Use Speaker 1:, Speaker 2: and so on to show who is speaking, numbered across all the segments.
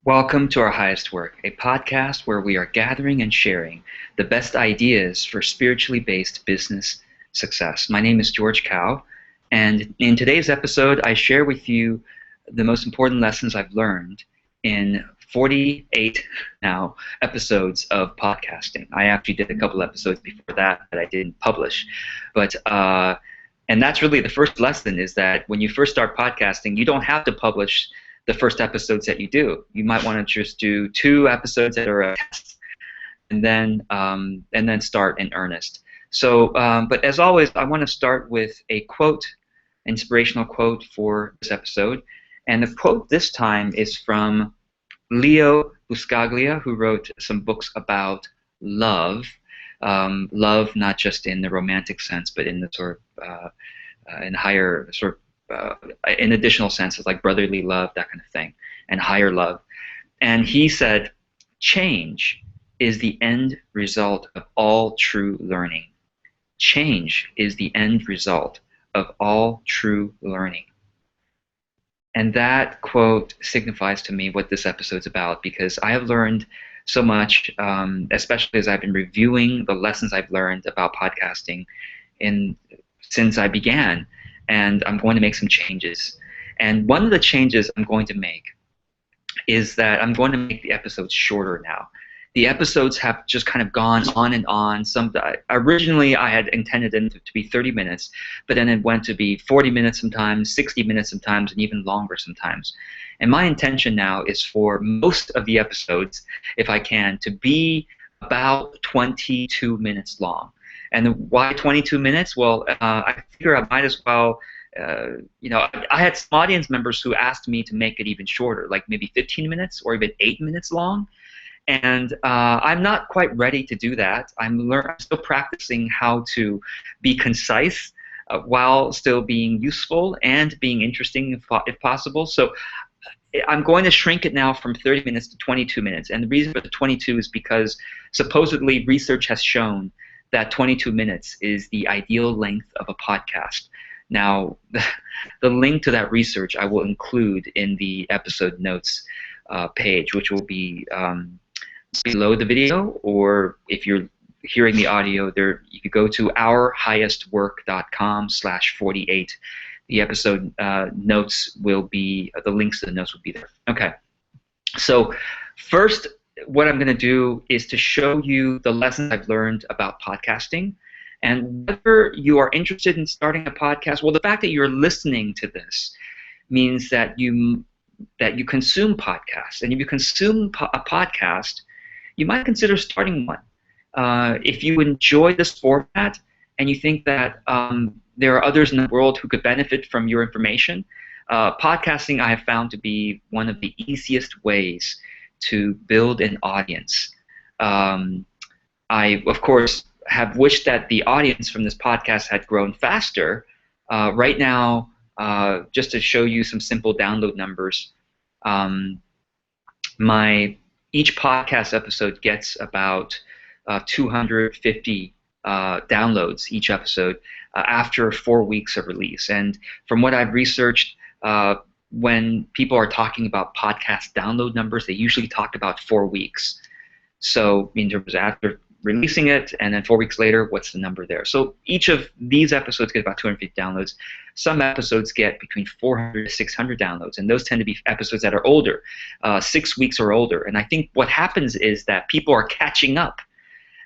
Speaker 1: Welcome to Our Highest Work, a podcast where we are gathering and sharing the best ideas for spiritually based business success. My name is George Cow, and in today's episode, I share with you the most important lessons I've learned in 48 now episodes of podcasting. I actually did a couple episodes before that I didn't publish, but and that's really the first lesson, is that when you first start podcasting, you don't have to publish the first episodes that you do. You might want to just do 2 episodes that are a test, and then start in earnest. So, but as always, I want to start with a quote, inspirational quote for this episode, and the quote this time is from Leo Buscaglia, who wrote some books about love. Love, not just in the romantic sense, but in the sort of in higher sort of in additional senses, like brotherly love, that kind of thing, and higher love. And he said, change is the end result of all true learning. Change is the end result of all true learning. And that quote signifies to me what this episode's about, because I have learned so much, especially as I've been reviewing the lessons I've learned about podcasting since I began, and I'm going to make some changes. And one of the changes I'm going to make is that I'm going to make the episodes shorter now. The episodes have just kind of gone on and on. Originally, I had intended them to be 30 minutes, but then it went to be 40 minutes sometimes, 60 minutes sometimes, and even longer sometimes. And my intention now is for most of the episodes, if I can, to be about 22 minutes long. And why 22 minutes? Well, I figure I might as well, I had some audience members who asked me to make it even shorter, like maybe 15 minutes or even 8 minutes long. And I'm not quite ready to do that. I'm still practicing how to be concise while still being useful and being interesting if possible. So I'm going to shrink it now from 30 minutes to 22 minutes. And the reason for the 22 is because supposedly research has shown that 22 minutes is the ideal length of a podcast. Now, the link to that research I will include in the episode notes page, which will be below the video, or if you're hearing the audio, you could go to ourhighestwork.com/48. The episode notes will be, the links to the notes will be there. Okay, so first, what I'm going to do is to show you the lessons I've learned about podcasting, and whether you are interested in starting a podcast. Well, the fact that you're listening to this means that you consume podcasts, and if you consume a podcast, you might consider starting one. If you enjoy this format and you think that there are others in the world who could benefit from your information, podcasting I have found to be one of the easiest ways to build an audience. I, of course, have wished that the audience from this podcast had grown faster. Right now, just to show you some simple download numbers, each podcast episode gets about 250 downloads each episode after 4 weeks of release. And from what I've researched, when people are talking about podcast download numbers, they usually talk about 4 weeks. So in terms of after releasing it, and then 4 weeks later, what's the number there? So each of these episodes get about 250 downloads. Some episodes get between 400 to 600 downloads, and those tend to be episodes that are older, 6 weeks or older. And I think what happens is that people are catching up,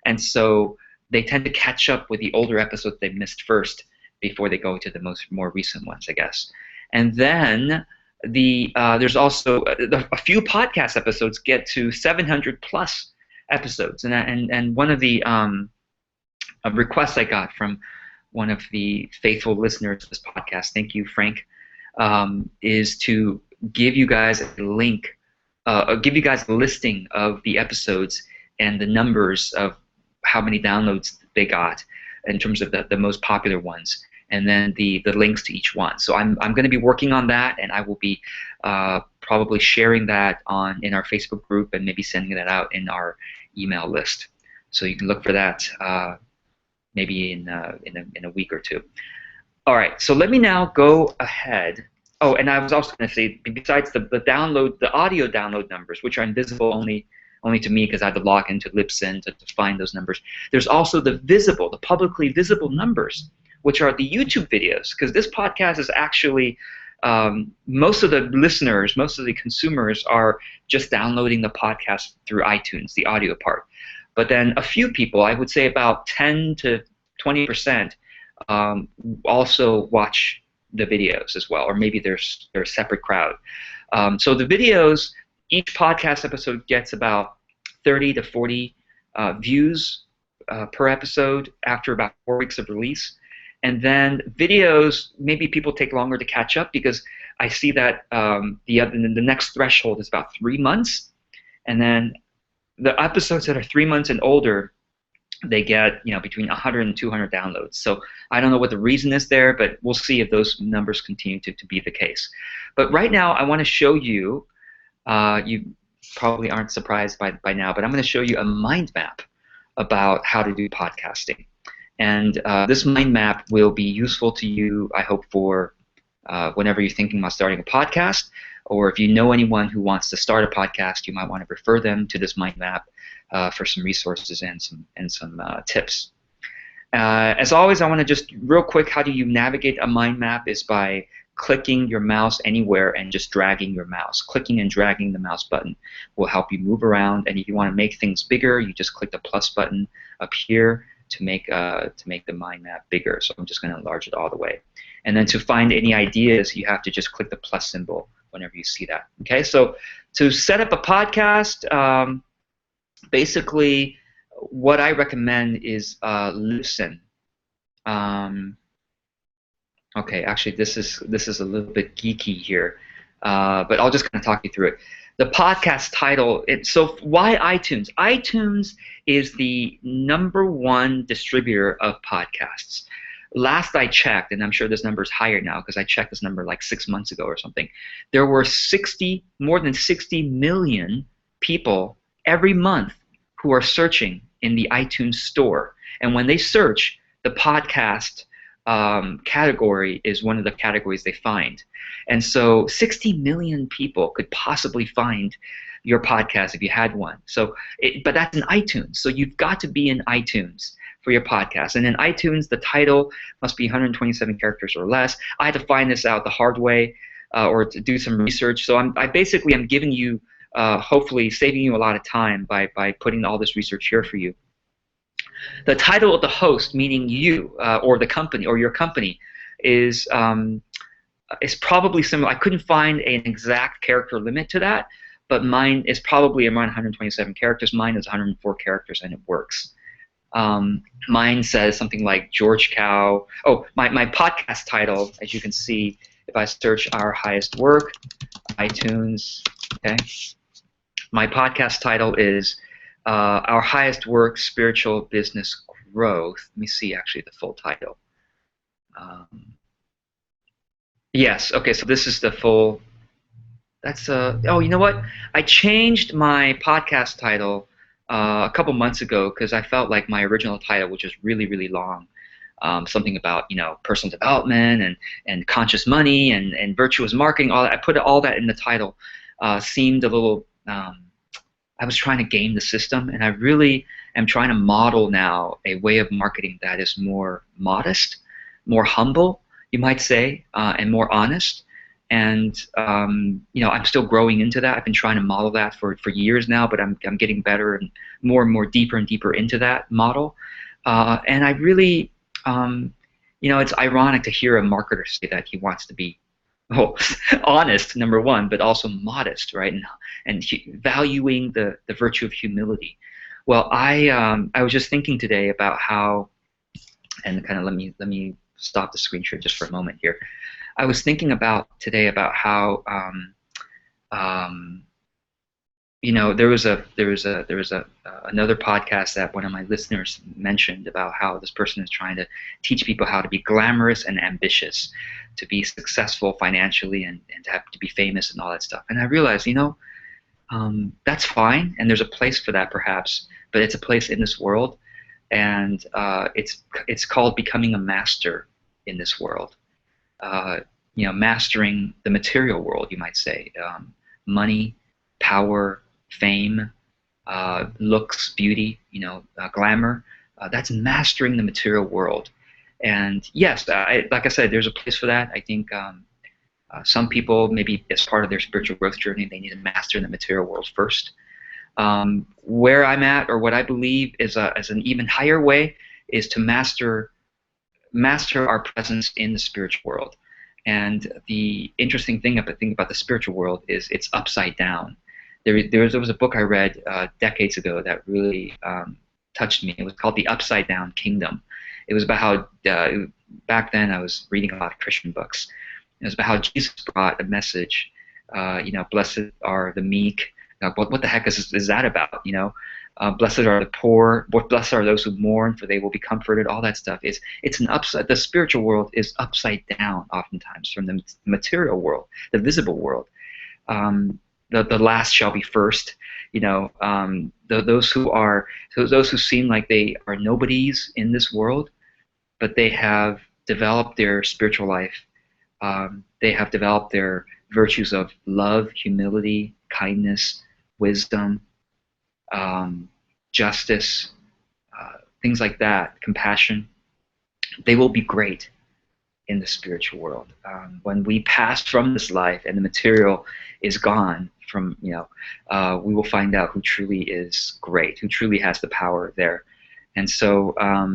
Speaker 1: and so they tend to catch up with the older episodes they missed first before they go to the more recent ones, I guess. And then there's also a few podcast episodes get to 700 plus episodes, and one of the requests I got from one of the faithful listeners of this podcast, thank you, Frank, is to give you guys a link, give you guys a listing of the episodes and the numbers of how many downloads they got in terms of the most popular ones, and then the links to each one. So I'm going to be working on that, and I will be probably sharing that in our Facebook group, and maybe sending that out in our email list. So you can look for that maybe in a week or two. All right, so let me now go ahead Oh, and I was also going to say, besides the audio download numbers, which are invisible only to me because I had to log into Libsyn to find those numbers. There's also the publicly visible numbers, which are the YouTube videos, because this podcast is actually most of the listeners, most of the consumers are just downloading the podcast through iTunes, the audio part. But then a few people, I would say about 10 to 20%, also watch the videos as well, or maybe there's a separate crowd. So the videos, each podcast episode gets about 30 to 40 views per episode after about 4 weeks of release. And then videos, maybe people take longer to catch up because I see that the next threshold is about 3 months. And then the episodes that are 3 months and older, they get between 100 and 200 downloads. So I don't know what the reason is there, but we'll see if those numbers continue to be the case. But right now, I want to show you, you probably aren't surprised by now, but I'm going to show you a mind map about how to do podcasting. And this mind map will be useful to you, I hope, for whenever you're thinking about starting a podcast, or if you know anyone who wants to start a podcast, you might want to refer them to this mind map for some resources and some tips. As always, I want to just real quick, how do you navigate a mind map is by clicking your mouse anywhere and just dragging your mouse. Clicking and dragging the mouse button will help you move around, and if you want to make things bigger, you just click the plus button up here to make the mind map bigger. So I'm just going to enlarge it all the way. And then to find any ideas, you have to just click the plus symbol whenever you see that. Okay, so to set up a podcast, basically what I recommend is Libsyn. Okay, actually this is a little bit geeky here, but I'll just kind of talk you through it. The podcast title, so why iTunes? iTunes is the #1 distributor of podcasts. Last I checked, and I'm sure this number is higher now because I checked this number like 6 months ago or something, there were more than 60 million people every month who are searching in the iTunes store. And when they search, the podcast category is one of the categories they find. And so 60 million people could possibly find your podcast if you had one. So, but that's in iTunes. So you've got to be in iTunes for your podcast. And in iTunes, the title must be 127 characters or less. I had to find this out the hard way or to do some research. So I basically am giving you, hopefully saving you a lot of time by putting all this research here for you. The title of the host, meaning you or the company or your company, is probably similar. I couldn't find an exact character limit to that, but mine is probably around 127 characters. Mine is 104 characters, and it works. Mine says something like George Cow. Oh, my podcast title, as you can see, if I search Our Highest Work, iTunes, okay, my podcast title is Our Highest Work, Spiritual Business Growth. Let me see actually the full title. Yes, okay, so this is the full, that's, oh, you know what? I changed my podcast title a couple months ago because I felt like my original title, which was really, really long, something about, personal development and conscious money and virtuous marketing, all that. I put all that in the title, seemed a little, I was trying to game the system, and I really am trying to model now a way of marketing that is more modest, more humble, you might say, and more honest. And I'm still growing into that. I've been trying to model that for years now, but I'm getting better and more deeper and deeper into that model. And I really, it's ironic to hear a marketer say that he wants to be honest, number one, but also modest, right? And valuing the virtue of humility. Well, I was just thinking today about how, and kind of let me stop the screen share just for a moment here. I was thinking today about how there was another podcast that one of my listeners mentioned about how this person is trying to teach people how to be glamorous and ambitious, to be successful financially and to be famous and all that stuff. And I realized, that's fine, and there's a place for that perhaps, but it's a place in this world, and it's called becoming a master in this world. mastering the material world, you might say, money, power, fame, looks, beauty, glamour. That's mastering the material world. And yes, like I said, there's a place for that. I think some people, maybe as part of their spiritual growth journey, they need to master the material world first. Where I'm at, or what I believe is as an even higher way, is to master our presence in the spiritual world. And the interesting thing about the spiritual world is it's upside down. There was a book I read decades ago that really touched me. It was called The Upside Down Kingdom. It was about how back then I was reading a lot of Christian books. It was about how Jesus brought a message. Blessed are the meek. What the heck is that about? Blessed are the poor. Blessed are those who mourn, for they will be comforted. All that stuff it's an upside. The spiritual world is upside down, oftentimes, from the material world, the visible world. The last shall be first. Those who seem like they are nobodies in this world, but they have developed their spiritual life. They have developed their virtues of love, humility, kindness, wisdom, justice, things like that, compassion. They will be great in the spiritual world. When we pass from this life and the material is gone from, we will find out who truly is great, who truly has the power there. And so,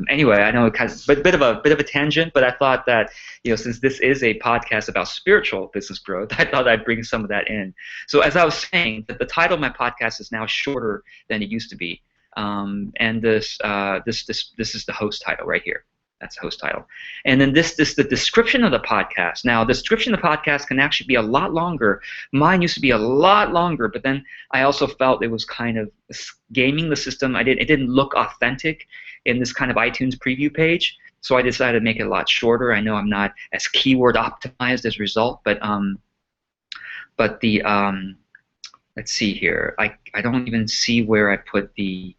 Speaker 1: anyway, I know it kind of a bit of a tangent, but I thought that since this is a podcast about spiritual business growth, I thought I'd bring some of that in. So, as I was saying, the title of my podcast is now shorter than it used to be, and this is the host title right here. That's the host title. And then this the description of the podcast. Now, the description of the podcast can actually be a lot longer. Mine used to be a lot longer, but then I also felt it was kind of gaming the system. It didn't look authentic in this kind of iTunes preview page, so I decided to make it a lot shorter. I know I'm not as keyword optimized as a result, but the let's see here. I don't even see where I put the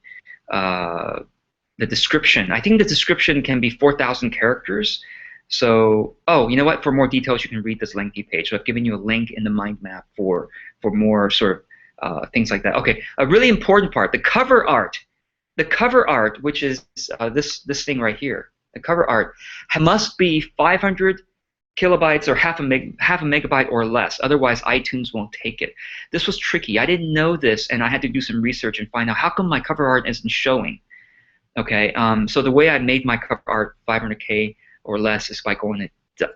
Speaker 1: description. I think the description can be 4,000 characters. So, you know what? For more details, you can read this lengthy page. So I've given you a link in the mind map for more sort of things like that. Okay, a really important part: the cover art. The cover art, which is this thing right here. The cover art must be 500 kilobytes or half a megabyte or less. Otherwise, iTunes won't take it. This was tricky. I didn't know this, and I had to do some research and find out how come my cover art isn't showing. Okay, so the way I made my cover art 500K or less is by going to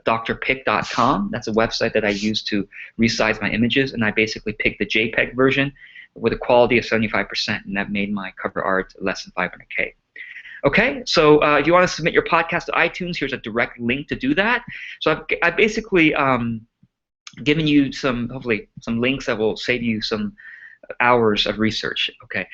Speaker 1: drpic.com. That's a website that I use to resize my images, and I basically picked the JPEG version with a quality of 75%, and that made my cover art less than 500K. Okay, so if you want to submit your podcast to iTunes, here's a direct link to do that. So I've basically given you hopefully some links that will save you some hours of research. Okay,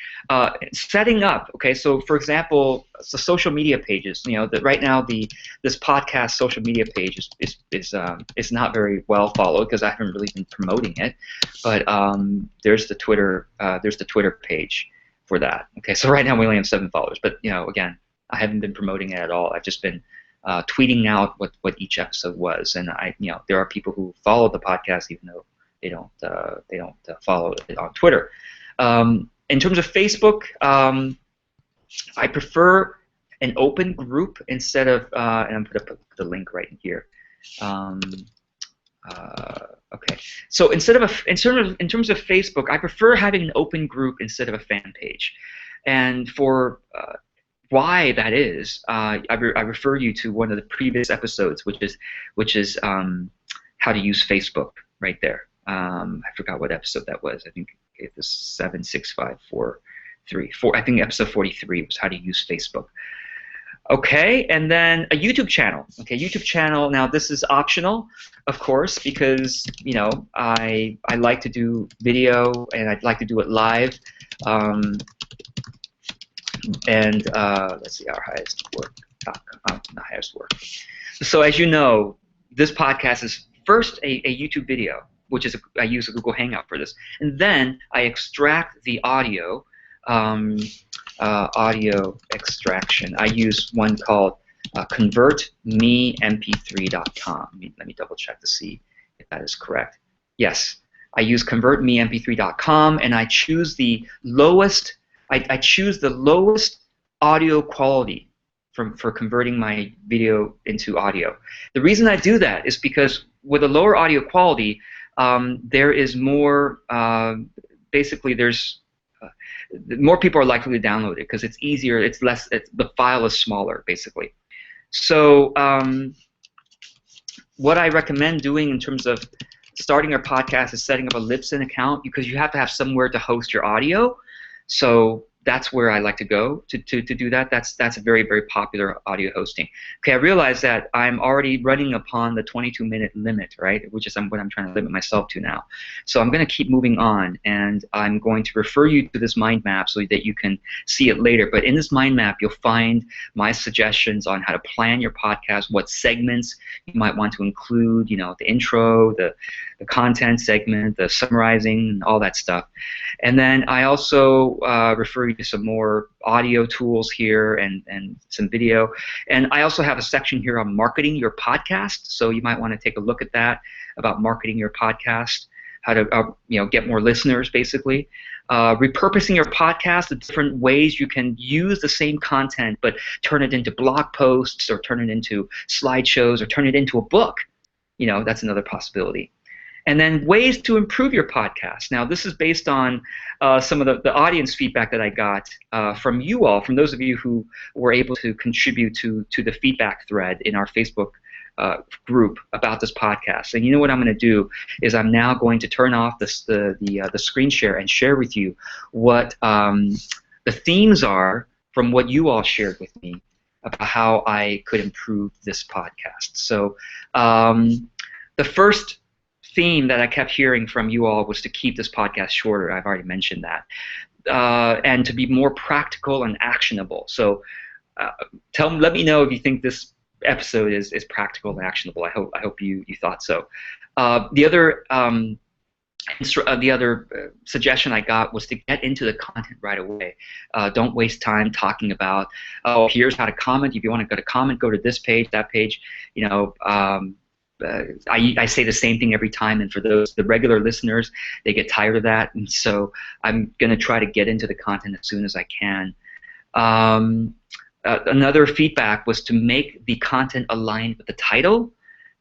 Speaker 1: setting up. Okay, so for example, the social media pages. Right now this podcast social media page is not very well followed because I haven't really been promoting it. But there's the Twitter page for that. Okay, so right now we only have 7 followers. But again, I haven't been promoting it at all. I've just been tweeting out what each episode was, and there are people who follow the podcast even though they don't follow it on Twitter. In terms of Facebook, I prefer an open group instead of and I'm going to put the link right in here. Okay, so in terms of Facebook, I prefer having an open group instead of a fan page, and for why that is, I refer you to one of the previous episodes, which is how to use Facebook right there. I forgot what episode that was. I think it was 76543. I think episode 43 was how to use Facebook. Okay, and then a YouTube channel. Okay, YouTube channel. Now this is optional, of course, because I like to do video and I'd like to do it live. And let's see, our highest work. Not highest work. So as you know, this podcast is first a YouTube video, which is I use a Google Hangout for this, and then I extract the audio, audio extraction. I use one called convertmemp3.com. Let me double check to see if that is correct. Yes, I use convertmemp3.com, and I choose the lowest. I choose the lowest audio quality for converting my video into audio. The reason I do that is because with a lower audio quality, there is more. Basically, there's more people are likely to download it because it's easier. It's less. The file is smaller, basically. So what I recommend doing in terms of starting your podcast is setting up a Libsyn account, because you have to have somewhere to host your audio. So that's where I like to go to do that. That's a very, very popular audio hosting. Okay, I realize that I'm already running upon the 22-minute limit, right? Which is what I'm trying to limit myself to now. So I'm going to keep moving on, and I'm going to refer you to this mind map so that you can see it later. But in this mind map, you'll find my suggestions on how to plan your podcast, what segments you might want to include, you know, the intro, the content segment, the summarizing, all that stuff. And then I also refer you to some more audio tools here and some video. And I also have a section here on marketing your podcast, so you might want to take a look at that, about marketing your podcast, how to get more listeners, basically. Repurposing your podcast, the different ways you can use the same content but turn it into blog posts, or turn it into slideshows, or turn it into a book. You know, that's another possibility. And then ways to improve your podcast. Now, this is based on some of the audience feedback that I got from you all, from those of you who were able to contribute to the feedback thread in our Facebook group about this podcast. And you know what I'm going to do is I'm now going to turn off the screen share and share with you what the themes are from what you all shared with me about how I could improve this podcast. So the first theme that I kept hearing from you all was to keep this podcast shorter. I've already mentioned that. And to be more practical and actionable. So let me know if you think this episode is practical and actionable. I hope you thought so. The other suggestion I got was to get into the content right away. Don't waste time talking about, oh, here's how to comment. If you want to go to comment, go to this page, that page. You know, I say the same thing every time, and for the regular listeners, they get tired of that, and so I'm going to try to get into the content as soon as I can. Another feedback was to make the content aligned with the title,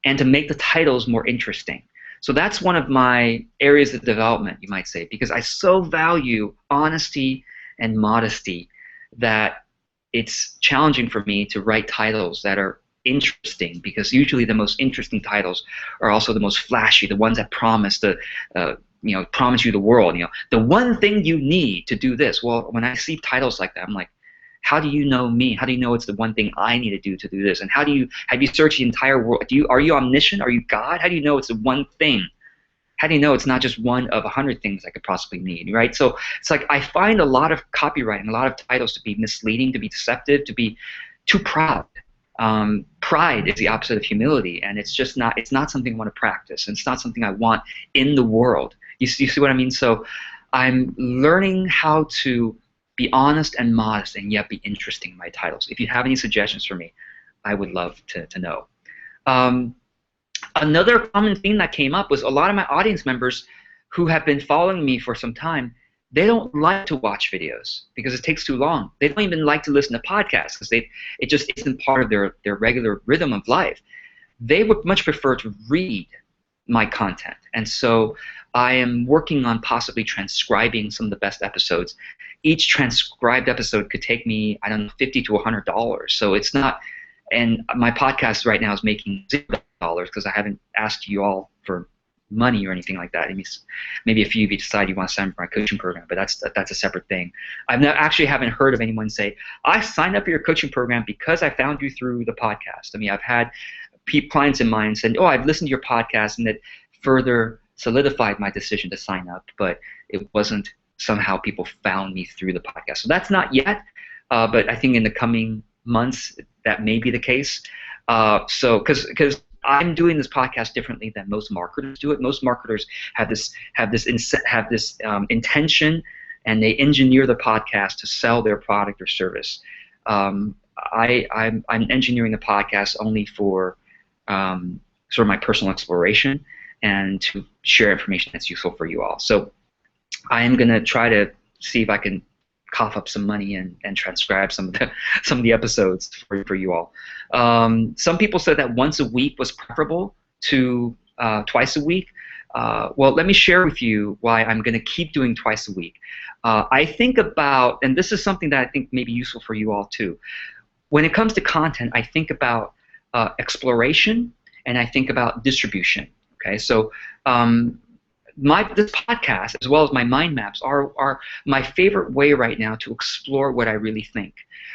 Speaker 1: and to make the titles more interesting. So that's one of my areas of development, you might say, because I so value honesty and modesty that it's challenging for me to write titles that are interesting, because usually the most interesting titles are also the most flashy, the ones that promise promise you the world. You know, the one thing you need to do this. Well, when I see titles like that, I'm like, how do you know me? How do you know it's the one thing I need to do this? And have you searched the entire world? Are you omniscient? Are you God? How do you know it's the one thing? How do you know it's not just one of 100 things I could possibly need, right? So it's like I find a lot of copywriting, a lot of titles to be misleading, to be deceptive, to be too proud. Pride is the opposite of humility, and it's just not. It's not something I want to practice, and it's not something I want in the world. You see what I mean? So I'm learning how to be honest and modest, and yet be interesting in my titles. If you have any suggestions for me, I would love to know. Another common theme that came up was a lot of my audience members who have been following me for some time. They don't like to watch videos because it takes too long. They don't even like to listen to podcasts because it just isn't part of their regular rhythm of life. They would much prefer to read my content. And so I am working on possibly transcribing some of the best episodes. Each transcribed episode could take me, I don't know, $50 to $100. So it's not, and my podcast right now is making $0 because I haven't asked you all for money or anything like that. Maybe a few of you decide you want to sign up for my coaching program, but that's a separate thing. Actually haven't heard of anyone say, I signed up for your coaching program because I found you through the podcast. I mean, I've had clients in mind saying, oh, I've listened to your podcast, and that further solidified my decision to sign up, but it wasn't somehow people found me through the podcast. So that's not yet, but I think in the coming months that may be the case. So because I'm doing this podcast differently than most marketers do it. Most marketers have this intention, and they engineer the podcast to sell their product or service. I'm engineering a podcast only for sort of my personal exploration and to share information that's useful for you all. So I am going to try to see if I can cough up some money and transcribe some of the episodes for you all. Some people said that once a week was preferable to twice a week. Well, let me share with you why I'm going to keep doing twice a week. I think about, and this is something that I think may be useful for you all too. When it comes to content, I think about exploration and I think about distribution. Okay, so this podcast, as well as my mind maps, are my favorite way right now to explore what I really think,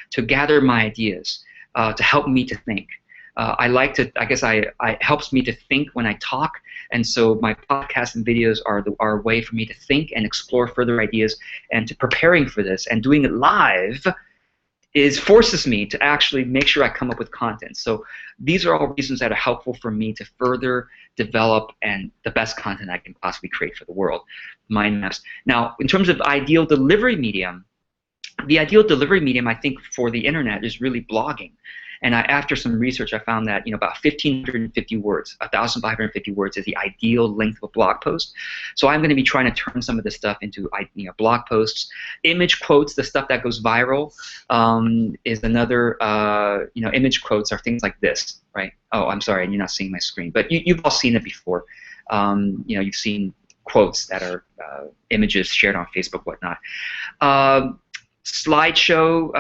Speaker 1: to gather my ideas, to help me to think. I like to, I guess, it helps me to think when I talk, and so my podcasts and videos are a way for me to think and explore further ideas, and to preparing for this and doing it live forces me to actually make sure I come up with content. So these are all reasons that are helpful for me to further develop and the best content I can possibly create for the world. Mind maps. Now, in terms of ideal delivery medium, the ideal delivery medium, I think, for the internet is really blogging. And after some research, I found that about 1,550 words, 1,550 words is the ideal length of a blog post. So I'm going to be trying to turn some of this stuff into blog posts. Image quotes, the stuff that goes viral, is another. Image quotes are things like this, right? Oh, I'm sorry, you're not seeing my screen, but you've all seen it before. You've seen quotes that are images shared on Facebook, whatnot. Slideshow,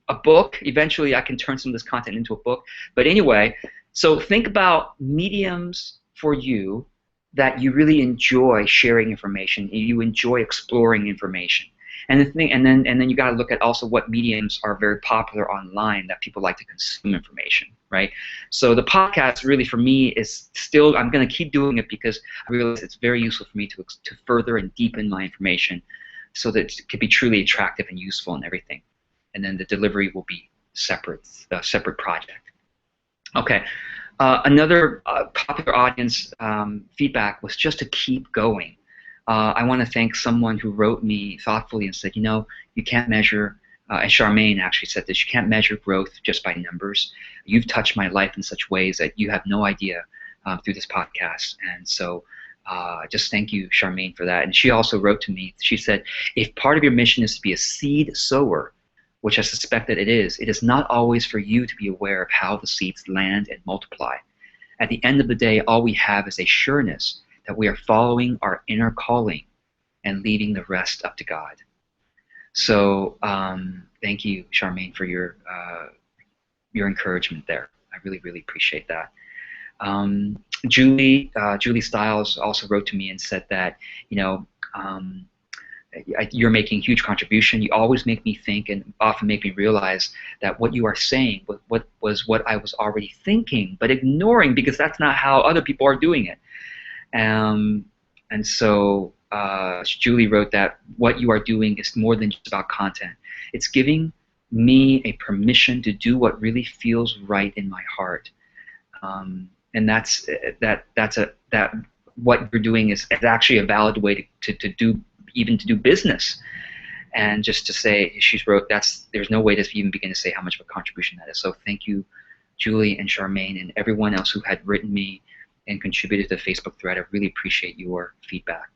Speaker 1: a book. Eventually, I can turn some of this content into a book. But anyway, so think about mediums for you that you really enjoy sharing information. You enjoy exploring information, and then you got to look at also what mediums are very popular online that people like to consume information, right? So the podcast really for me is still, I'm going to keep doing it because I realize it's very useful for me to further and deepen my information, so that it could be truly attractive and useful and everything. And then the delivery will be a separate project. Okay, another popular audience feedback was just to keep going. I want to thank someone who wrote me thoughtfully and said, you can't measure, and Charmaine actually said this, you can't measure growth just by numbers. You've touched my life in such ways that you have no idea through this podcast. And so just thank you, Charmaine, for that. And she also wrote to me. She said, if part of your mission is to be a seed sower, which I suspect that it is not always for you to be aware of how the seeds land and multiply. At the end of the day, all we have is a sureness that we are following our inner calling and leaving the rest up to God. So thank you, Charmaine, for your encouragement there. I really, really appreciate that. Julie Stiles also wrote to me and said that, you're making huge contribution. You always make me think and often make me realize that what you are saying was what I was already thinking, but ignoring because that's not how other people are doing it. And so Julie wrote that what you are doing is more than just about content. It's giving me a permission to do what really feels right in my heart. And that's what you're doing is actually a valid way to do business. And just to say, she wrote, there's no way to even begin to say how much of a contribution that is. So thank you, Julie and Charmaine and everyone else who had written me and contributed to the Facebook thread. I really appreciate your feedback.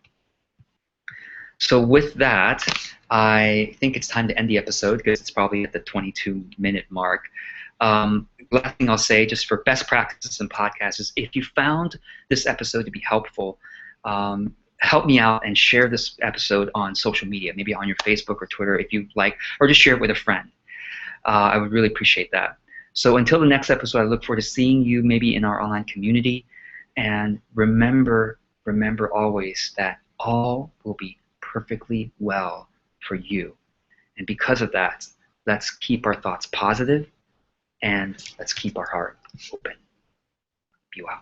Speaker 1: So with that, I think it's time to end the episode because it's probably at the 22-minute mark. Last thing I'll say, just for best practices in podcasts, is if you found this episode to be helpful, help me out and share this episode on social media, maybe on your Facebook or Twitter if you like, or just share it with a friend. I would really appreciate that. So until the next episode, I look forward to seeing you maybe in our online community. And remember always that all will be perfectly well for you. And because of that, let's keep our thoughts positive and let's keep our heart open. Be well.